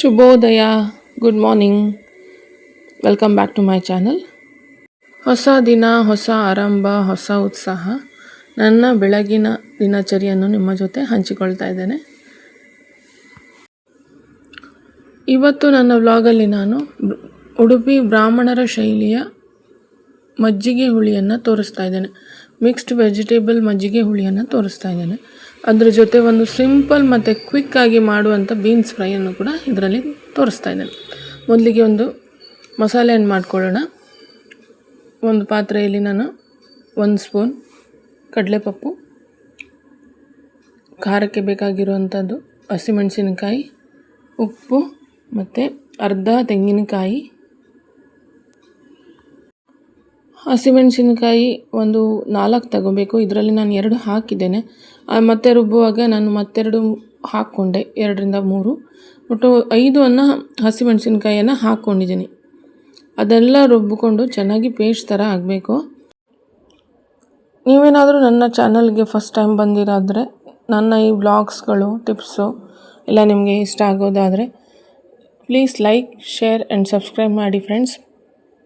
ಶುಭೋದಯ, good morning. Welcome back to my channel. ಹೊಸ ದಿನ, ಹೊಸ ಆರಂಭ, ಹೊಸ ಉತ್ಸಾಹ. ನನ್ನ ಬೆಳಗಿನ ದಿನಚರಿಯನ್ನು ನಿಮ್ಮ ಜೊತೆ ಹಂಚಿಕೊಳ್ತಾ ಇದ್ದೇನೆ. ಇವತ್ತು ನನ್ನ ವ್ಲಾಗಲ್ಲಿ ನಾನು ಉಡುಪಿ ಬ್ರಾಹ್ಮಣರ ಶೈಲಿಯ ಮಜ್ಜಿಗೆ ಹುಳಿಯನ್ನು ತೋರಿಸ್ತಾ ಇದ್ದೇನೆ. ಮಿಕ್ಸ್ಡ್ ವೆಜಿಟೇಬಲ್ ಮಜ್ಜಿಗೆ ಹುಳಿಯನ್ನು ತೋರಿಸ್ತಾ ಇದ್ದೇನೆ. ಅದರ ಜೊತೆ ಒಂದು ಸಿಂಪಲ್ ಮತ್ತು ಕ್ವಿಕ್ಕಾಗಿ ಮಾಡುವಂಥ ಬೀನ್ಸ್ ಫ್ರೈಯನ್ನು ಕೂಡ ಇದರಲ್ಲಿ ತೋರಿಸ್ತಾ ಇದ್ದೇನೆ. ಮೊದಲಿಗೆ ಒಂದು ಮಸಾಲೆಯನ್ನು ಮಾಡ್ಕೊಳ್ಳೋಣ. ಒಂದು ಪಾತ್ರೆಯಲ್ಲಿ ನಾನು 1 ಸ್ಪೂನ್ ಕಡಲೆಪಪ್ಪು, ಖಾರಕ್ಕೆ ಬೇಕಾಗಿರುವಂಥದ್ದು ಹಸಿಮೆಣಸಿನಕಾಯಿ, ಉಪ್ಪು ಮತ್ತು ಅರ್ಧ ತೆಂಗಿನಕಾಯಿ. ಹಸಿಮೆಣಸಿನಕಾಯಿ ಒಂದು 4 ತಗೋಬೇಕು. ಇದರಲ್ಲಿ ನಾನು 2 ಹಾಕಿದ್ದೇನೆ. ಮತ್ತೆ ರುಬ್ಬುವಾಗ ನಾನು ಮತ್ತೆರಡು ಹಾಕ್ಕೊಂಡೆ, 2ರಿಂದ 3, ಒಟ್ಟು 5 ಹಸಿಮೆಣಸಿನಕಾಯಿಯನ್ನು ಹಾಕ್ಕೊಂಡಿದ್ದೀನಿ. ಅದೆಲ್ಲ ರುಬ್ಬಿಕೊಂಡು ಚೆನ್ನಾಗಿ ಪೇಸ್ಟ್ ಥರ ಆಗಬೇಕು. ನೀವೇನಾದರೂ ನನ್ನ ಚಾನಲ್ಗೆ ಫಸ್ಟ್ ಟೈಮ್ ಬಂದಿರಾದರೆ, ನನ್ನ ಈ ವ್ಲಾಗ್ಸ್ಗಳು, ಟಿಪ್ಸು ಎಲ್ಲ ನಿಮಗೆ ಇಷ್ಟ ಆಗೋದಾದರೆ please like, share and subscribe ಮಾಡಿ ಫ್ರೆಂಡ್ಸ್.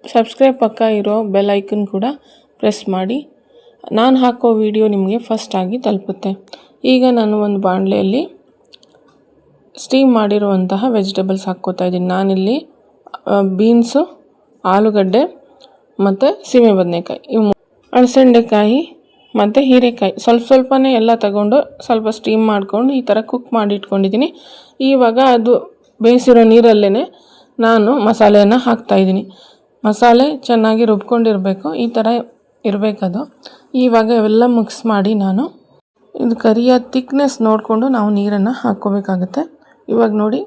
ಸಬ್ಸ್ಕ್ರೈಬ್ ಪಕ್ಕ ಇರೋ ಬೆಲ್ ಐಕನ್ ಕೂಡ ಪ್ರೆಸ್ ಮಾಡಿ. ನಾನು ಹಾಕೋ ವಿಡಿಯೋ ನಿಮಗೆ ಫಸ್ಟಾಗಿ ತಲುಪುತ್ತೆ. ಈಗ ನಾನು ಒಂದು ಬಾಣಲೆಯಲ್ಲಿ ಸ್ಟೀಮ್ ಮಾಡಿರುವಂತಹ ವೆಜಿಟೇಬಲ್ಸ್ ಹಾಕ್ಕೋತಾ ಇದ್ದೀನಿ. ನಾನಿಲ್ಲಿ ಬೀನ್ಸು, ಆಲೂಗಡ್ಡೆ ಮತ್ತು ಸೀಮೆ ಬದನೆಕಾಯಿ, ಅಳಸಂಡೆಕಾಯಿ ಮತ್ತು ಹೀರೆಕಾಯಿ ಸ್ವಲ್ಪನೇ ಎಲ್ಲ ತಗೊಂಡು ಸ್ವಲ್ಪ ಸ್ಟೀಮ್ ಮಾಡ್ಕೊಂಡು ಈ ಥರ ಕುಕ್ ಮಾಡಿ ಇಟ್ಕೊಂಡಿದ್ದೀನಿ. ಇವಾಗ ಅದು ಬೇಯಿಸಿರೋ ನೀರಲ್ಲೇ ನಾನು ಮಸಾಲೆಯನ್ನು ಹಾಕ್ತಾಯಿದ್ದೀನಿ. ಮಸಾಲೆ ಚೆನ್ನಾಗಿ ರುಬ್ಕೊಂಡಿರಬೇಕು, ಈ ಥರ ಇರಬೇಕದು. ಇವಾಗ ಇವೆಲ್ಲ ಮಿಕ್ಸ್ ಮಾಡಿ ನಾನು ಇದು ಕರಿಯ ತಿಕ್ನೆಸ್ ನೋಡಿಕೊಂಡು ನಾವು ನೀರನ್ನು ಹಾಕ್ಕೋಬೇಕಾಗುತ್ತೆ. ಇವಾಗ ನೋಡಿ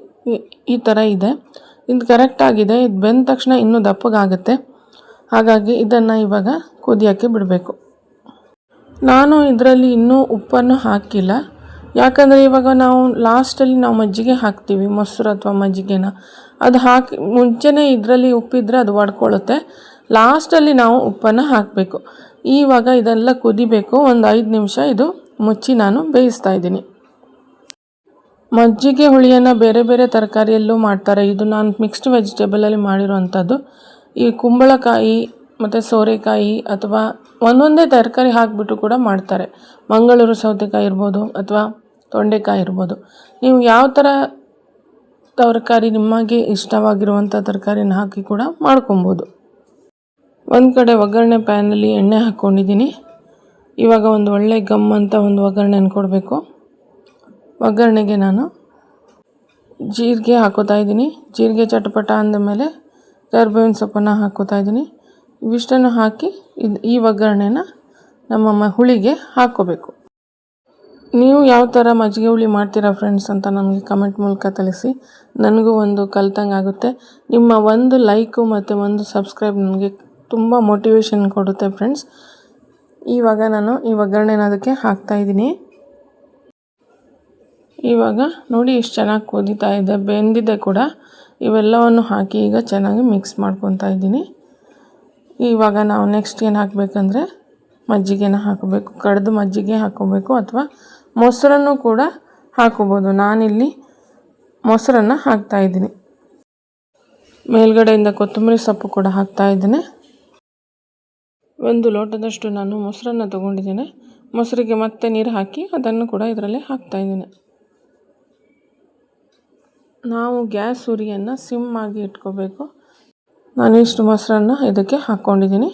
ಈ ಥರ ಇದೆ, ಇದು ಕರೆಕ್ಟಾಗಿದೆ. ಇದು ಬೆಂದ ತಕ್ಷಣ ಇನ್ನೂ ದಪ್ಪಗಾಗುತ್ತೆ. ಹಾಗಾಗಿ ಇದನ್ನು ಇವಾಗ ಕುದಿಯೋಕ್ಕೆ ಬಿಡಬೇಕು. ನಾನು ಇದರಲ್ಲಿ ಇನ್ನೂ ಉಪ್ಪನ್ನು ಹಾಕಿಲ್ಲ, ಯಾಕಂದರೆ ಇವಾಗ ನಾವು ಲಾಸ್ಟಲ್ಲಿ ನಾವು ಮಜ್ಜಿಗೆ ಹಾಕ್ತೀವಿ, ಮೊಸರು ಅಥವಾ ಮಜ್ಜಿಗೆನ ಅದು ಹಾಕಿ ಮುಂಚೆನೇ ಇದರಲ್ಲಿ ಉಪ್ಪಿದ್ರೆ ಅದು ಒಡ್ಕೊಳ್ಳುತ್ತೆ. ಲಾಸ್ಟಲ್ಲಿ ನಾವು ಉಪ್ಪನ್ನು ಹಾಕಬೇಕು. ಇವಾಗ ಇದೆಲ್ಲ ಕುದಿಬೇಕು. ಒಂದು 5 ನಿಮಿಷ ಇದು ಮುಚ್ಚಿ ನಾನು ಬೇಯಿಸ್ತಾ ಇದ್ದೀನಿ. ಮಜ್ಜಿಗೆ ಹುಳಿಯನ್ನು ಬೇರೆ ಬೇರೆ ತರಕಾರಿಯಲ್ಲೂ ಮಾಡ್ತಾರೆ. ಇದು ನಾನು ಮಿಕ್ಸ್ಡ್ ವೆಜಿಟೇಬಲಲ್ಲಿ ಮಾಡಿರುವಂಥದ್ದು. ಈ ಕುಂಬಳಕಾಯಿ ಮತ್ತು ಸೋರೆಕಾಯಿ ಅಥವಾ ಒಂದೊಂದೇ ತರಕಾರಿ ಹಾಕಿಬಿಟ್ಟು ಕೂಡ ಮಾಡ್ತಾರೆ. ಮಂಗಳೂರು ಸೌತೆಕಾಯಿ ಇರ್ಬೋದು ಅಥವಾ ತೊಂಡೆಕಾಯಿ ಇರ್ಬೋದು. ನೀವು ಯಾವ ಥರ ತರಕಾರಿ ನಿಮಗೆ ಇಷ್ಟವಾಗಿರುವಂಥ ತರಕಾರಿನ ಹಾಕಿ ಕೂಡ ಮಾಡ್ಕೊಬೋದು. ಒಂದು ಕಡೆ ಒಗ್ಗರಣೆ ಪ್ಯಾನಲ್ಲಿ ಎಣ್ಣೆ ಹಾಕ್ಕೊಂಡಿದ್ದೀನಿ. ಇವಾಗ ಒಂದು ಒಳ್ಳೆ ಗಮ್ ಅಂತ ಒಂದು ಒಗ್ಗರಣೆನ ಕೊಡಬೇಕು. ಒಗ್ಗರಣೆಗೆ ನಾನು ಜೀರಿಗೆ ಹಾಕೋತಾ ಇದ್ದೀನಿ. ಜೀರಿಗೆ ಚಟಪಟ ಅಂದಮೇಲೆ ಕರಿಬೇವಿನ ಸೊಪ್ಪನ್ನು ಹಾಕೋತಾ ಇದ್ದೀನಿ. ಇವಿಷ್ಟನ್ನು ಹಾಕಿ ಈ ಒಗ್ಗರಣೆನ ನಮ್ಮ ಹುಳಿಗೆ ಹಾಕ್ಕೋಬೇಕು. ನೀವು ಯಾವ ಥರ ಮಜ್ಜಿಗೆ ಹುಳಿ ಮಾಡ್ತೀರಾ ಫ್ರೆಂಡ್ಸ್ ಅಂತ ನನಗೆ ಕಮೆಂಟ್ ಮೂಲಕ ತಿಳಿಸಿ. ನನಗೂ ಒಂದು ಕಲ್ತಂಗೆ ಆಗುತ್ತೆ. ನಿಮ್ಮ ಒಂದು ಲೈಕು ಮತ್ತು ಒಂದು ಸಬ್ಸ್ಕ್ರೈಬ್ ನನಗೆ ತುಂಬ ಮೋಟಿವೇಶನ್ ಕೊಡುತ್ತೆ ಫ್ರೆಂಡ್ಸ್. ಇವಾಗ ನಾನು ಈ ಒಗ್ಗರಣೆನ ಅದಕ್ಕೆ ಹಾಕ್ತಾಯಿದ್ದೀನಿ. ಇವಾಗ ನೋಡಿ ಎಷ್ಟು ಚೆನ್ನಾಗಿ ಕುದೀತಾ ಇದೆ, ಬೆಂದಿದೆ ಕೂಡ. ಇವೆಲ್ಲವನ್ನು ಹಾಕಿ ಈಗ ಚೆನ್ನಾಗಿ ಮಿಕ್ಸ್ ಮಾಡ್ಕೊತಾ ಇದ್ದೀನಿ. ಇವಾಗ ನಾವು ನೆಕ್ಸ್ಟ್ ಏನು ಹಾಕಬೇಕಂದ್ರೆ ಮಜ್ಜಿಗೆನ ಹಾಕಬೇಕು. ಕಡೆದು ಮಜ್ಜಿಗೆ ಹಾಕ್ಕೋಬೇಕು ಅಥವಾ ಮೊಸರನ್ನು ಕೂಡ ಹಾಕೋಬೋದು. ನಾನಿಲ್ಲಿ ಮೊಸರನ್ನು ಹಾಕ್ತಾಯಿದ್ದೀನಿ. ಮೇಲ್ಗಡೆಯಿಂದ ಕೊತ್ತಂಬರಿ ಸೊಪ್ಪು ಕೂಡ ಹಾಕ್ತಾಯಿದ್ದೇನೆ. 1 ಲೋಟದಷ್ಟು ನಾನು ಮೊಸರನ್ನು ತೊಗೊಂಡಿದ್ದೇನೆ. ಮೊಸರಿಗೆ ಮತ್ತೆ ನೀರು ಹಾಕಿ ಅದನ್ನು ಕೂಡ ಇದರಲ್ಲೇ ಹಾಕ್ತಾಯಿದ್ದೀನಿ. ನಾವು ಗ್ಯಾಸ್ ಉರಿಯನ್ನು ಸಿಮ್ ಆಗಿ ಇಟ್ಕೋಬೇಕು. ನಾನು ಇಷ್ಟು ಮೊಸರನ್ನು ಇದಕ್ಕೆ ಹಾಕ್ಕೊಂಡಿದ್ದೀನಿ.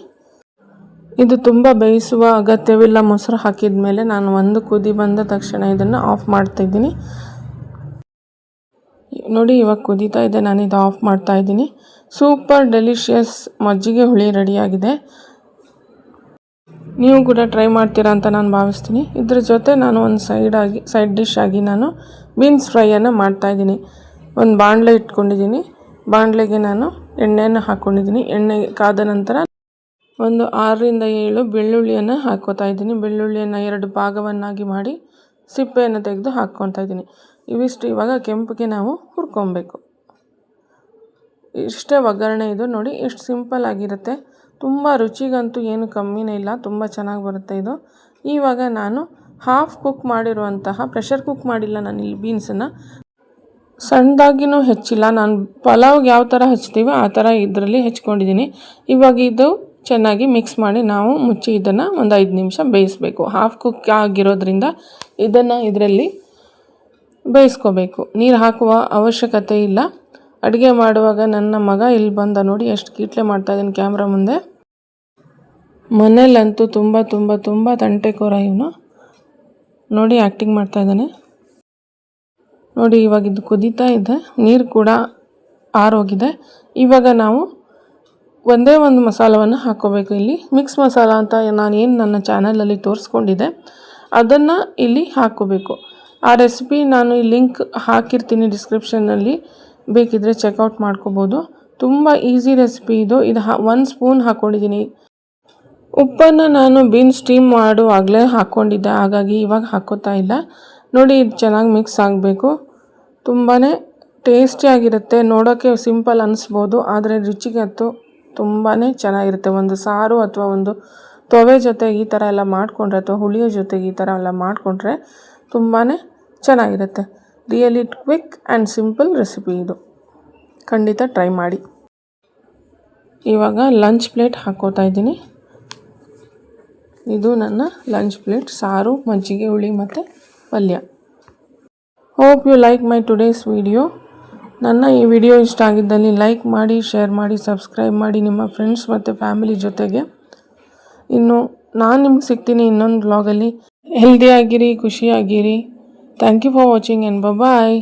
ಇದು ತುಂಬ ಬೇಯಿಸುವ ಅಗತ್ಯವಿಲ್ಲ. ಮೊಸರು ಹಾಕಿದ ಮೇಲೆ ನಾನು ಒಂದು ಕುದಿ ಬಂದ ತಕ್ಷಣ ಇದನ್ನು ಆಫ್ ಮಾಡ್ತಾಯಿದ್ದೀನಿ. ನೋಡಿ ಇವಾಗ ಕುದೀತಾ ಇದೆ, ನಾನು ಇದು ಆಫ್ ಮಾಡ್ತಾಯಿದ್ದೀನಿ. ಸೂಪರ್ ಡೆಲಿಷಿಯಸ್ ಮಜ್ಜಿಗೆ ಹುಳಿ ರೆಡಿಯಾಗಿದೆ. ನೀವು ಕೂಡ ಟ್ರೈ ಮಾಡ್ತೀರಾ ಅಂತ ನಾನು ಭಾವಿಸ್ತೀನಿ. ಇದ್ರ ಜೊತೆ ನಾನು ಒಂದು ಸೈಡ್ ಡಿಶ್ ಆಗಿ ನಾನು ಬೀನ್ಸ್ ಫ್ರೈಯನ್ನು ಮಾಡ್ತಾಯಿದ್ದೀನಿ. ಒಂದು ಬಾಣಲೆ ಇಟ್ಕೊಂಡಿದ್ದೀನಿ. ಬಾಣಲೆಗೆ ನಾನು ಎಣ್ಣೆಯನ್ನು ಹಾಕ್ಕೊಂಡಿದ್ದೀನಿ. ಎಣ್ಣೆ ಕಾದ ನಂತರ ಒಂದು 6ರಿಂದ 7 ಬೆಳ್ಳುಳ್ಳಿಯನ್ನು ಹಾಕ್ಕೋತಾ ಇದ್ದೀನಿ. ಬೆಳ್ಳುಳ್ಳಿಯನ್ನು 2 ಭಾಗವನ್ನಾಗಿ ಮಾಡಿ ಸಿಪ್ಪೆಯನ್ನು ತೆಗೆದು ಹಾಕ್ಕೊತಾ ಇದ್ದೀನಿ. ಇವಿಷ್ಟು ಇವಾಗ ಕೆಂಪಿಗೆ ನಾವು ಹುರ್ಕೊಬೇಕು. ಇಷ್ಟೇ ಒಗ್ಗರಣೆ ಇದು. ನೋಡಿ ಎಷ್ಟು ಸಿಂಪಲ್ ಆಗಿರುತ್ತೆ. ತುಂಬ ರುಚಿಗಂತೂ ಏನು ಕಮ್ಮಿನೇ ಇಲ್ಲ, ತುಂಬ ಚೆನ್ನಾಗಿ ಬರುತ್ತೆ ಇದು. ಇವಾಗ ನಾನು ಹಾಫ್ ಕುಕ್ ಮಾಡಿರುವಂತಹ, ಪ್ರೆಷರ್ ಕುಕ್ ಮಾಡಿಲ್ಲ ನಾನಿಲ್ಲಿ ಬೀನ್ಸನ್ನು, ಸಣ್ಣದಾಗಿನೂ ಹೆಚ್ಚಿಲ್ಲ. ನಾನು ಪಲಾವ್ಗೆ ಯಾವ ಥರ ಹಚ್ತೀವೋ ಆ ಥರ ಇದರಲ್ಲಿ ಹೆಚ್ಕೊಂಡಿದ್ದೀನಿ. ಇವಾಗ ಇದು ಚೆನ್ನಾಗಿ ಮಿಕ್ಸ್ ಮಾಡಿ ನಾವು ಮುಚ್ಚಿ ಇದನ್ನು ಒಂದು 5 ನಿಮಿಷ ಬೇಯಿಸಬೇಕು. ಹಾಫ್ ಕುಕ್ ಆಗಿರೋದ್ರಿಂದ ಇದನ್ನು ಇದರಲ್ಲಿ ಬೇಯಿಸ್ಕೋಬೇಕು. ನೀರು ಹಾಕುವ ಅವಶ್ಯಕತೆ ಇಲ್ಲ. ಅಡುಗೆ ಮಾಡುವಾಗ ನನ್ನ ಮಗ ಇಲ್ಲಿ ಬಂದ ನೋಡಿ ಎಷ್ಟು ಕೀಟ್ಲೆ ಮಾಡ್ತಾಯಿದ್ದಾನೆ ಕ್ಯಾಮ್ರಾ ಮುಂದೆ. ಮನೇಲಂತೂ ತುಂಬ ತುಂಬ ತುಂಬ ತಂಟೆಕೋರ ಇವನು. ನೋಡಿ ಆ್ಯಕ್ಟಿಂಗ್ ಮಾಡ್ತಾಯಿದ್ದಾನೆ ನೋಡಿ. ಇವಾಗ ಇದು ಕುದೀತಾ ಇದೆ, ನೀರು ಕೂಡ ಆರೋಗಿದೆ. ಇವಾಗ ನಾವು ಒಂದೇ ಒಂದು ಮಸಾಲವನ್ನು ಹಾಕ್ಕೋಬೇಕು. ಇಲ್ಲಿ ಮಿಕ್ಸ್ ಮಸಾಲ ಅಂತ ನಾನು ನನ್ನ ಚಾನಲಲ್ಲಿ ತೋರಿಸ್ಕೊಂಡಿದ್ದೆ ಅದನ್ನು ಇಲ್ಲಿ ಹಾಕ್ಕೋಬೇಕು. ಆ ರೆಸಿಪಿ ನಾನು ಈ ಲಿಂಕ್ ಹಾಕಿರ್ತೀನಿ ಡಿಸ್ಕ್ರಿಪ್ಷನ್ನಲ್ಲಿ, ಬೇಕಿದ್ದರೆ ಚೆಕ್ಔಟ್ ಮಾಡ್ಕೋಬೋದು. ತುಂಬ ಈಸಿ ರೆಸಿಪಿ ಇದು. 1 ಸ್ಪೂನ್ ಹಾಕ್ಕೊಂಡಿದ್ದೀನಿ. ಉಪ್ಪನ್ನು ನಾನು ಬೀನ್ಸ್ ಸ್ಟೀಮ್ ಮಾಡುವಾಗಲೇ ಹಾಕ್ಕೊಂಡಿದ್ದೆ, ಹಾಗಾಗಿ ಇವಾಗ ಹಾಕ್ಕೋತಾ ಇಲ್ಲ. ನೋಡಿ ಇದು ಚೆನ್ನಾಗಿ ಮಿಕ್ಸ್ ಆಗಬೇಕು. ತುಂಬಾ ಟೇಸ್ಟಿಯಾಗಿರುತ್ತೆ. ನೋಡೋಕ್ಕೆ ಸಿಂಪಲ್ ಅನಿಸ್ಬೋದು, ಆದರೆ ರುಚಿಗೆ ಅಂತೂ ತುಂಬಾ ಚೆನ್ನಾಗಿರುತ್ತೆ. ಒಂದು ಸಾರು ಅಥವಾ ಒಂದು ತೊವೆ ಜೊತೆಗೆ ಈ ಥರ ಎಲ್ಲ ಮಾಡಿಕೊಂಡ್ರೆ ಅಥವಾ ಹುಳಿಯೋ ಜೊತೆಗೆ ಈ ಥರ ಎಲ್ಲ ಮಾಡಿಕೊಂಡ್ರೆ ತುಂಬಾ ಚೆನ್ನಾಗಿರುತ್ತೆ. Really quick and simple recipe ಇದು. ಖಂಡಿತ ಟ್ರೈ ಮಾಡಿ. ಇವಾಗ ಲಂಚ್ ಪ್ಲೇಟ್ ಹಾಕ್ಕೋತಾ ಇದ್ದೀನಿ. ಇದು ನನ್ನ ಲಂಚ್ ಪ್ಲೇಟ್. ಸಾರು, ಮಜ್ಜಿಗೆ, ಹುಳಿ ಮತ್ತು ಪಲ್ಯ. Hope you like my today's video. ನನ್ನ ಈ ವಿಡಿಯೋ ಇಷ್ಟ ಆಗಿದ್ದಲ್ಲಿ ಲೈಕ್ ಮಾಡಿ, ಶೇರ್ ಮಾಡಿ, ಸಬ್ಸ್ಕ್ರೈಬ್ ಮಾಡಿ ನಿಮ್ಮ ಫ್ರೆಂಡ್ಸ್ ಮತ್ತು ಫ್ಯಾಮಿಲಿ ಜೊತೆಗೆ. ಇನ್ನು ನಾನು ನಿಮ್ಗೆ ಸಿಗ್ತೀನಿ ಇನ್ನೊಂದು ವ್ಲಾಗಲ್ಲಿ. ಹೆಲ್ದಿಯಾಗಿರಿ, ಖುಷಿಯಾಗಿರಿ. Thank you for watching and bye.